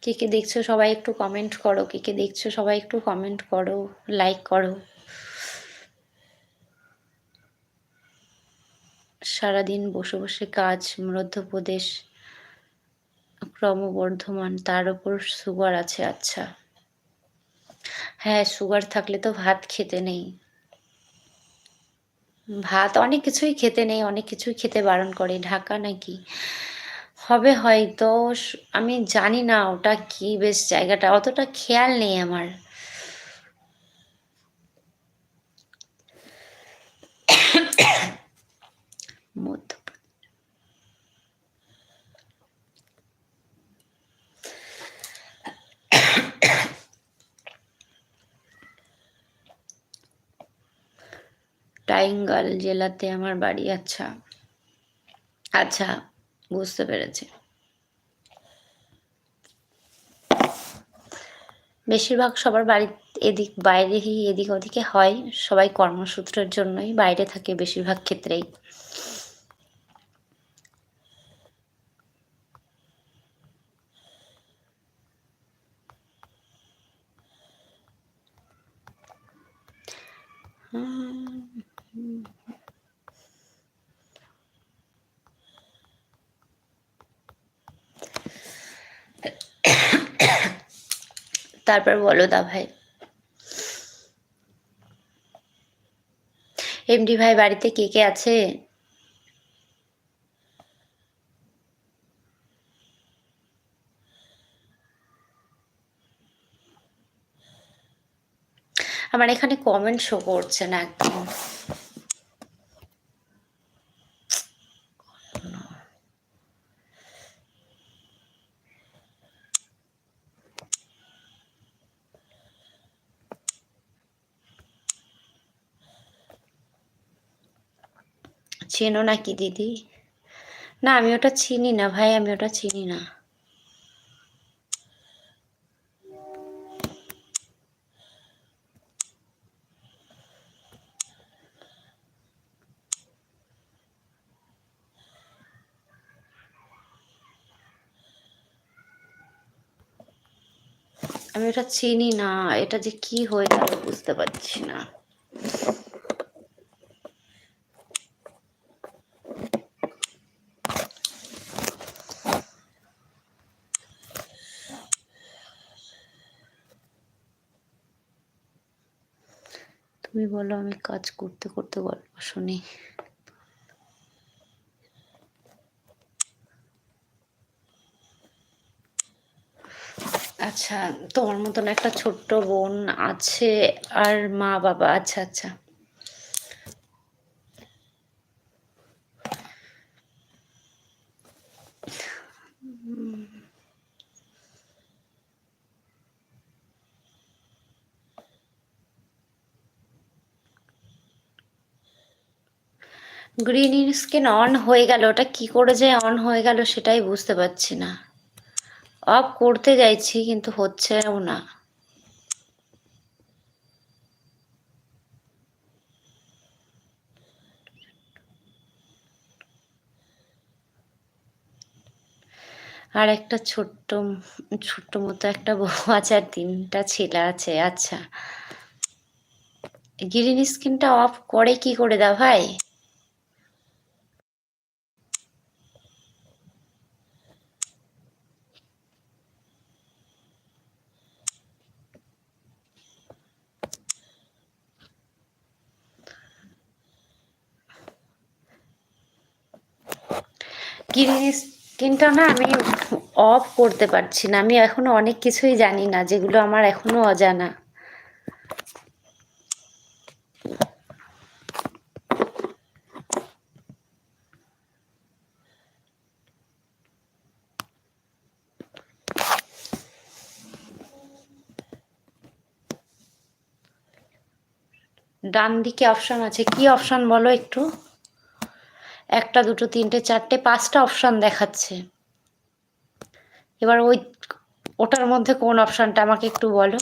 কে কে দেখছো সবাই একটু কমেন্ট করো, কে কে দেখছো সবাই একটু কমেন্ট করো, লাইক করো। সারাদিন বসে বসে কাজ, মধ্যপ্রদেশ ক্রমবর্ধমান, তার উপর সুগার আছে। আচ্ছা, হ্যাঁ সুগার থাকলে তো ভাত খেতে নেই, ভাত অনেক কিছুই খেতে নেই, অনেক কিছুই খেতে বারণ করে। ঢাকা নাকি হবে হয়তো, আমি জানি না ওটা কি, বেশ জায়গাটা অতটা খেয়াল নেই আমার। মধ্য টাইঙ্গাল জেলাতে আমার বাড়ি। আচ্ছা আচ্ছা, বুঝতে পেরেছি। বেশিরভাগ সবার বাড়ি এদিক বাইরেই, এদিক ওদিকে হয়, সবাই কর্মসূত্রের জন্যই বাইরে থাকে বেশিরভাগ ক্ষেত্রেই। তারপর বলো দা ভাই, এমডি ভাই বাড়িতে কে কে আছে? আমার এখানে কমেন্ট শো করছে না একদম। চেনো নাকি দিদি? না আমি ওটা চিনি না ভাই, আমি ওটা চিনি না। আমি ওটা চিনি না, এটা যে কি হয়ে গেল বুঝতে পারছি না। তুমি বলো, আমি কাজ করতে করতে গল্প শুনি। আচ্ছা, তোমার মতন একটা ছোট্ট বোন আছে আর মা বাবা। আচ্ছা আচ্ছা, গ্রিন স্ক্রিন অন হয়ে গেল, ওটা কি করে যে অন হয়ে গেল সেটাই বুঝতে পারছি না। অফ করতে যাইছি কিন্তু হচ্ছেও না। আর একটা ছোট্ট ছোট্ট মতো একটা বউ আছে আর 3টা ছেলে আছে। আচ্ছা, গ্রিন স্ক্রিনটা অফ করে কি করে দা ভাই? গ্রিন স্ক্রিনটা না আমি অফ করতে পারছি না, আমি এখনো অনেক কিছুই জানি না যেগুলো আমার এখনো অজানা। ডান দিকে অপশন আছে, কি অপশন বলো একটু? 1টা 2টো 3টে 4টে 5টা অপশন দেখাচ্ছে। এবার ওটার মধ্যে কোন অপশনটা আমাকে একটু বলো।